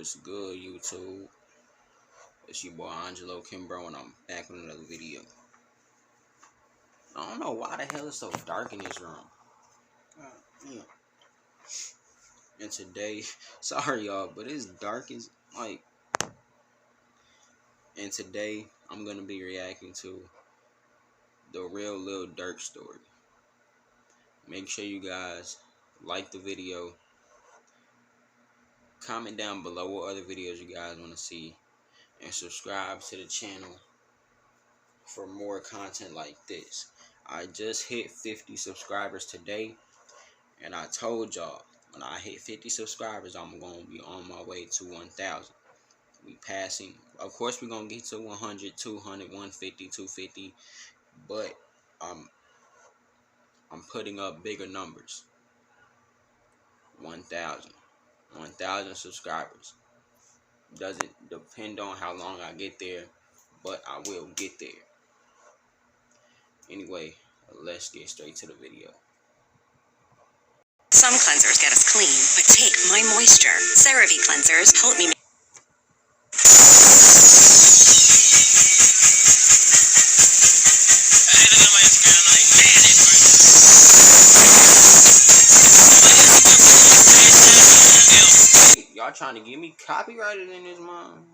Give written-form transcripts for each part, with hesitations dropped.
What's good, YouTube? It's your boy Angelokeptituhbando, and I'm back with another video. I don't know why the hell it's so dark in this room. Yeah. And today, sorry y'all, but it's dark as like. And today, I'm gonna be reacting to the real Lil Durk story. Make sure you guys like the video. Comment down below what other videos you guys want to see, and subscribe to the channel for more content like this. I just hit 50 subscribers today, and I told y'all when I hit 50 subscribers I'm gonna be on my way to 1,000. We passing, of course we're gonna get to 100, 200, 150, 250, but I'm putting up bigger numbers. 1,000 subscribers. Doesn't depend on how long I get there, but I will get there. Anyway, let's get straight to the video. Some cleansers get us clean, but take my moisture. CeraVe cleansers help me. Y'all trying to get me copyrighted in this mom?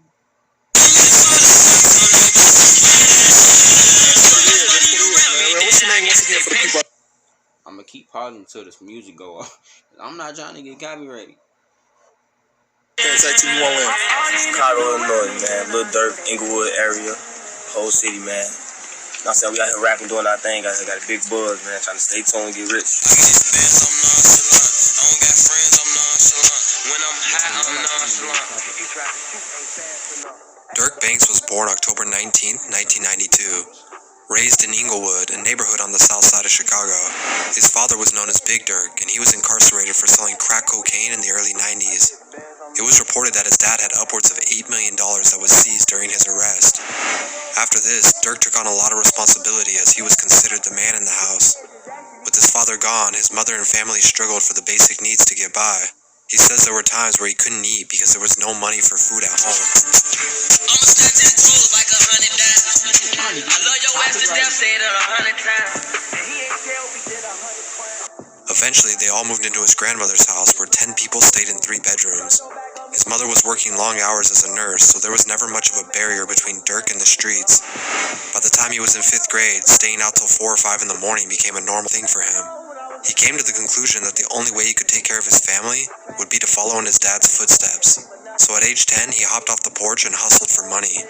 I'm gonna keep pausing until this music go off. I'm not trying to get copyrighted. Chicago, Illinois, man. Lil Durk, Inglewood area, whole city, man. Now, we out here rapping, doing our thing, guys. I got a big buzz, man. Trying to stay tuned and get rich. I get these bands, I'm nonchalant. I don't got friends, I'm nonchalant. When I'm high, I'm nonchalant. Durk Banks was born October 19, 1992. Raised in Inglewood, a neighborhood on the south side of Chicago, his father was known as Big Durk, and he was incarcerated for selling crack cocaine in the early 90s. It was reported that his dad had upwards of $8 million that was seized during his arrest. After this, Durk took on a lot of responsibility as he was considered the man in the house. With his father gone, his mother and family struggled for the basic needs to get by. He says there were times where he couldn't eat because there was no money for food at home. I'ma stand 10 toes like 100 dimes. I love your ass to death, say it 100 times. And he ain't tell me that 100 crimes. Eventually, they all moved into his grandmother's house where 10 people stayed in 3 bedrooms. His mother was working long hours as a nurse, so there was never much of a barrier between Durk and the streets. By the time he was in 5th grade, staying out till 4 or 5 in the morning became a normal thing for him. He came to the conclusion that the only way he could take care of his family would be to follow in his dad's footsteps. So at age 10, he hopped off the porch and hustled for money.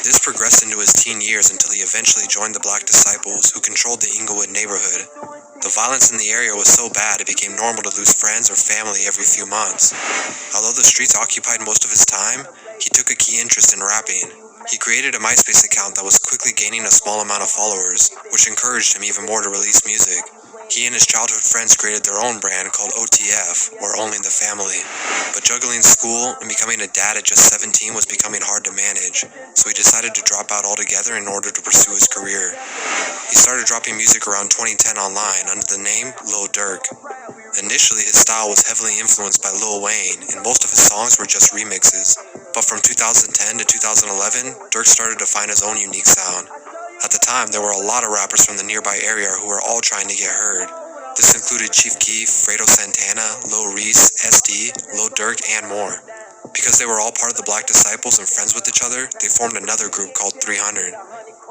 This progressed into his teen years until he eventually joined the Black Disciples, who controlled the Inglewood neighborhood. The violence in the area was so bad it became normal to lose friends or family every few months. Although the streets occupied most of his time, he took a key interest in rapping. He created a MySpace account that was quickly gaining a small amount of followers, which encouraged him even more to release music. He and his childhood friends created their own brand called OTF, or Only the Family. But juggling school and becoming a dad at just 17 was becoming hard to manage, so he decided to drop out altogether in order to pursue his career. He started dropping music around 2010 online under the name Lil Durk. Initially, his style was heavily influenced by Lil Wayne, and most of his songs were just remixes. But from 2010 to 2011, Durk started to find his own unique sound. At the time, there were a lot of rappers from the nearby area who were all trying to get heard. This included Chief Keef, Fredo Santana, Lil Reese, SD, Lil Durk, and more. Because they were all part of the Black Disciples and friends with each other, they formed another group called 300.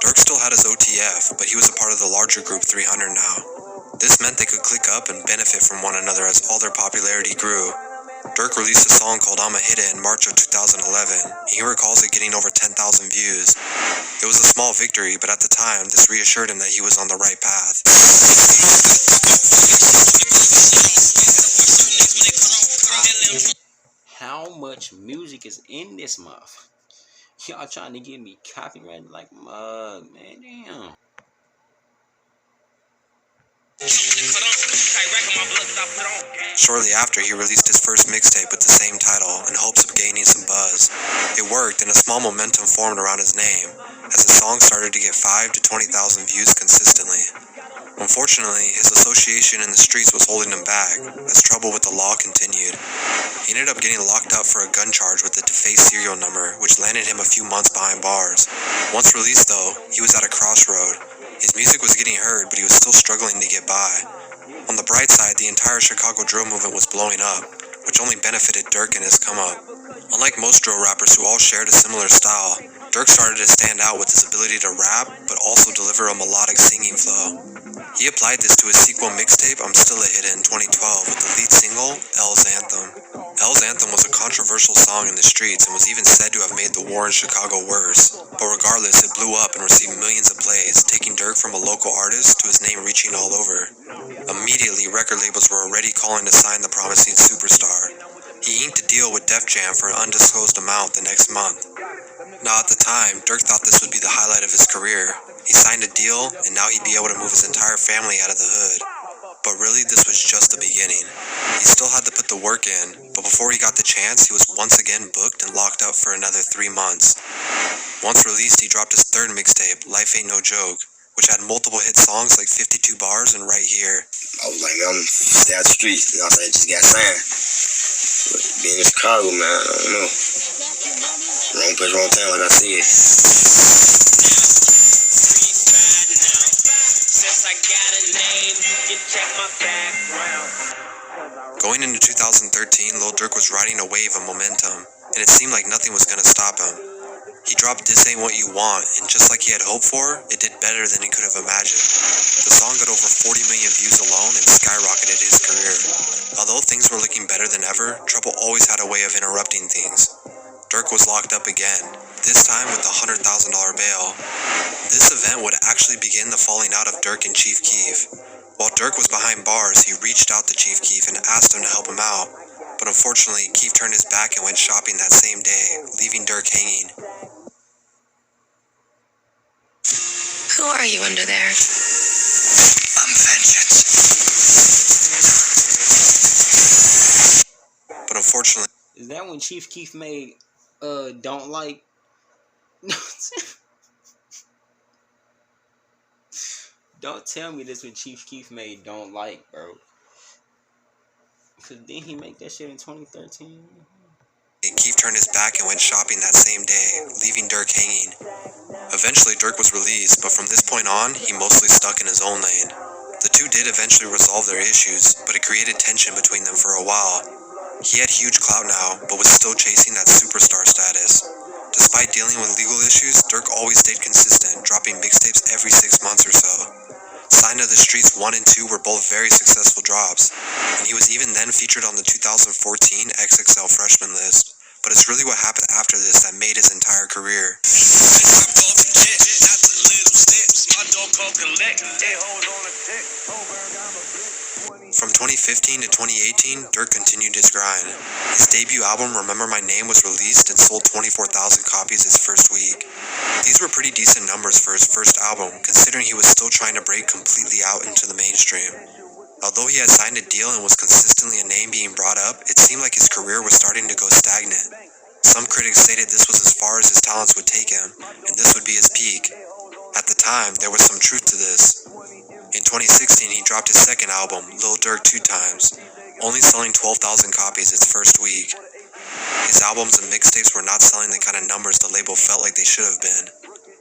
Durk still had his OTF, but he was a part of the larger group 300 now. This meant they could click up and benefit from one another as all their popularity grew. Durk released a song called I'ma Hit It in March of 2011. He recalls it getting over 10,000 views. It was a small victory, but at the time, this reassured him that he was on the right path. How much music is in this month? Y'all trying to get me copyrighted like mug, man, damn. Shortly after, he released his first mixtape with the same title in hopes of gaining some buzz. It worked, and a small momentum formed around his name, as his songs started to get 5,000 to 20,000 views consistently. Unfortunately, his association in the streets was holding him back, as trouble with the law continued. He ended up getting locked up for a gun charge with a defaced serial number, which landed him a few months behind bars. Once released though, he was at a crossroad. His music was getting heard, but he was still struggling to get by. On the bright side, the entire Chicago drill movement was blowing up, which only benefited Durk and his come up. Unlike most drill rappers who all shared a similar style, Durk started to stand out with his ability to rap, but also deliver a melodic singing flow. He applied this to his sequel mixtape, I'm Still a Hit in 2012 with the lead single, L's Anthem. L's Anthem was a controversial song in the streets and was even said to have made the war in Chicago worse. But regardless, it blew up and received millions of plays, taking Durk from a local artist to his name reaching all over. Immediately, record labels were already calling to sign the promising superstar. He inked a deal with Def Jam for an undisclosed amount the next month. Now at the time, Durk thought this would be the highlight of his career. He signed a deal, and now he'd be able to move his entire family out of the hood. But really, this was just the beginning. He still had to put the work in, but before he got the chance, he was once again booked and locked up for another 3 months. Once released, he dropped his third mixtape, Life Ain't No Joke, which had multiple hit songs like 52 Bars and Right Here. I was like, I'm stay out the streets. You know what I'm saying? Just got signed. But being in Chicago, man, I don't know. Wrong place, wrong time, like I said. Going into 2013, Lil Durk was riding a wave of momentum, and it seemed like nothing was going to stop him. He dropped This Ain't What You Want, and just like he had hoped for, it did better than he could have imagined. The song got over 40 million views alone and skyrocketed his career. Although things were looking better than ever, trouble always had a way of interrupting things. Durk was locked up again, this time with a $100,000 bail. This event would actually begin the falling out of Durk and Chief Keef. While Durk was behind bars, he reached out to Chief Keef and asked him to help him out. But unfortunately, Keef turned his back and went shopping that same day, leaving Durk hanging. Who are you under there? I'm vengeance. But unfortunately, Is that when Chief Keef made Don't Like? Don't tell me this when Chief Keef made Don't Like, bro. Cause didn't he make that shit in 2013? Keef turned his back and went shopping that same day, leaving Durk hanging. Eventually, Durk was released, but from this point on, he mostly stuck in his own lane. The two did eventually resolve their issues, but it created tension between them for a while. He had huge clout now, but was still chasing that superstar status. Despite dealing with legal issues, Durk always stayed consistent, dropping mixtapes every 6 months or so. Sign to the Streets 1 and 2 were both very successful drops, and he was even then featured on the 2014 XXL freshman list. But it's really what happened after this that made his entire career. From 2015 to 2018, Durk continued his grind. His debut album, Remember My Name, was released and sold 24,000 copies its first week. These were pretty decent numbers for his first album, considering he was still trying to break completely out into the mainstream. Although he had signed a deal and was consistently a name being brought up, it seemed like his career was starting to go stagnant. Some critics stated this was as far as his talents would take him, and this would be his peak. At the time, there was some truth to this. In 2016, he dropped his second album, Lil Durk 2 Times, only selling 12,000 copies its first week. His albums and mixtapes were not selling the kind of numbers the label felt like they should have been.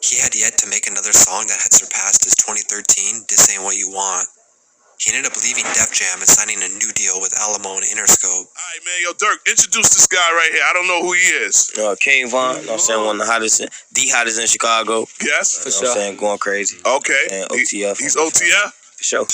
He had yet to make another song that had surpassed his 2013 This Ain't What You Want. He ended up leaving Def Jam and signing a new deal with Alamo and Interscope. Alright, man, yo, Durk, introduce this guy right here. I don't know who he is. King Von, you know what I'm saying, one of the hottest, the hottest in Chicago. Yes? You know what I'm saying, going crazy. Okay. And OTF. He's OTF? For sure.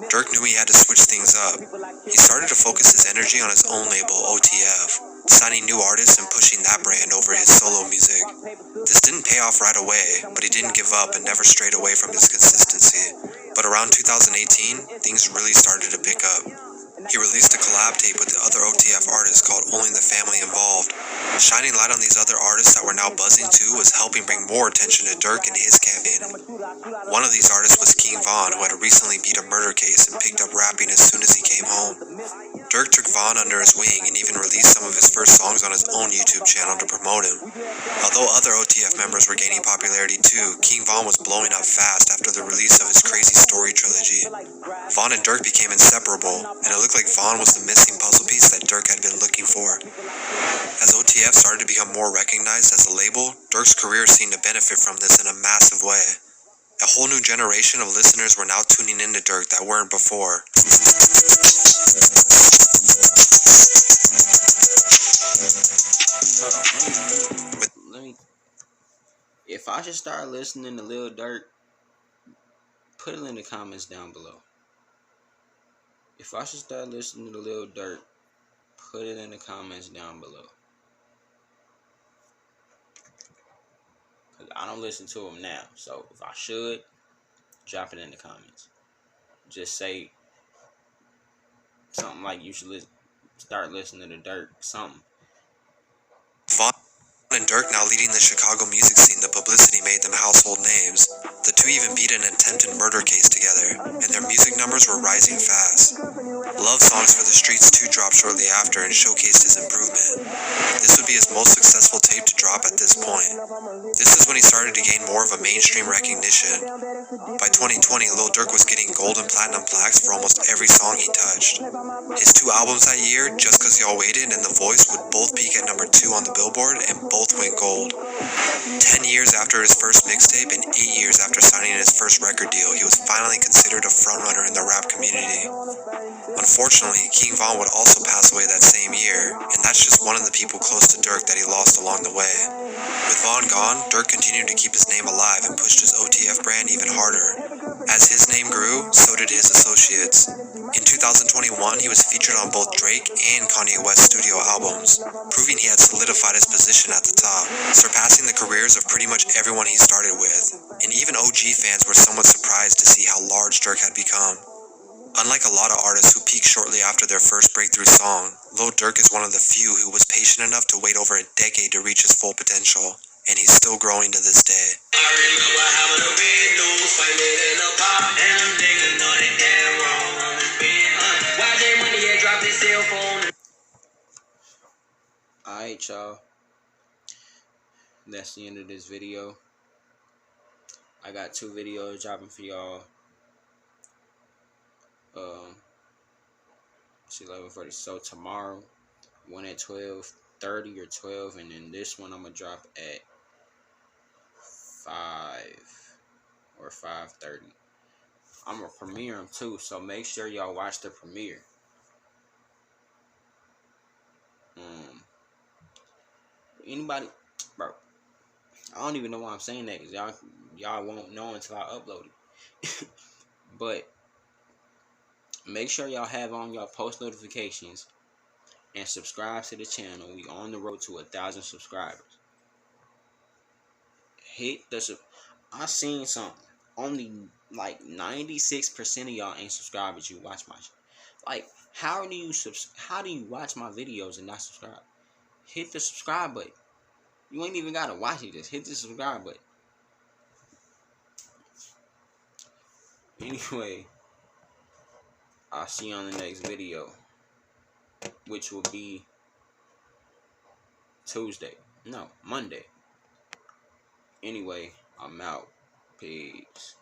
Durk knew he had to switch things up. He started to focus his energy on his own label, OTF, signing new artists and pushing that brand over his solo music. This didn't pay off right away, but he didn't give up and never strayed away from his consistency. But around 2018, things really started to pick up. He released a collab tape with the other OTF artists called Only the Family Involved. Shining light on these other artists that were now buzzing too was helping bring more attention to Durk and his campaigning. One of these artists was King Von, who had recently beat a murder case and picked up rapping as soon as he came home. Durk took Von under his wing and even released some of his first songs on his own YouTube channel to promote him. Although other OTF members were gaining popularity too, King Von was blowing up fast after the release of his Crazy Story trilogy. Von and Durk became inseparable, and it looked like Von was the missing puzzle piece that Durk had been looking for. As OTF started to become more recognized as a label, Durk's career seemed to benefit from this in a massive way. A whole new generation of listeners were now tuning into Durk that weren't before. If I should start listening to Lil Durk, put it in the comments down below. If I should start listening to Lil Durk, put it in the comments down below. Cause I don't listen to him now, so if I should, drop it in the comments. Just say something like you should start listening to Durk, something. Von and Durk now leading the Chicago music scene, the publicity made them household names. The two even beat an attempted murder case together, and their music numbers were rising fast. Love Songs for the Streets 2 dropped shortly after and showcased his improvement. This would be his most successful tape to drop at this point. This is when he started to gain more of a mainstream recognition. By 2020, Lil Durk was getting gold and platinum plaques for almost every song he touched. His 2 albums that year, Just 'Cause Y'all Waited and The Voice, would both peak at number 2 on the Billboard and both went gold. 10 years after his first mixtape and 8 years after signing his first record deal, he was finally considered a frontrunner in the rap community. Unfortunately, King Von would also pass away that same year, and that's just one of the people close to Durk that he lost along the way. With Von gone, Durk continued to keep his name alive and pushed his OTF brand even harder. As his name grew, so did his associates. In 2021, he was featured on both Drake and Kanye West's studio albums, proving he had solidified his position at the top, surpassing the careers of pretty much everyone he started with, and even OG fans were somewhat surprised to see how large Durk had become. Unlike a lot of artists who peak shortly after their first breakthrough song, Lil Durk is one of the few who was patient enough to wait over a decade to reach his full potential, and he's still growing to this day. I remember having a red nose, fighting in a pop, and them niggas know they damn wrong. I'm just being honest. Why J Money had dropped his cell phone? Alright, y'all. That's the end of this video. I got 2 videos dropping for y'all. It's 11:40. So tomorrow, one at 12:30 or 12, and then this one I'm gonna drop at 5 or 5:30. I'm gonna premiere them too, so make sure y'all watch the premiere. Anybody, bro? I don't even know why I'm saying that, because y'all won't know until I upload it. But make sure y'all have on y'all post notifications and subscribe to the channel. We on the road to 1,000 subscribers. Hit the I seen something. Only like 96% of y'all ain't subscribed, but you watch my like. How do you watch my videos and not subscribe? Hit the subscribe button. You ain't even gotta watch it. Just hit the subscribe button. Anyway, I'll see you on the next video, which will be Monday. Anyway, I'm out. Peace.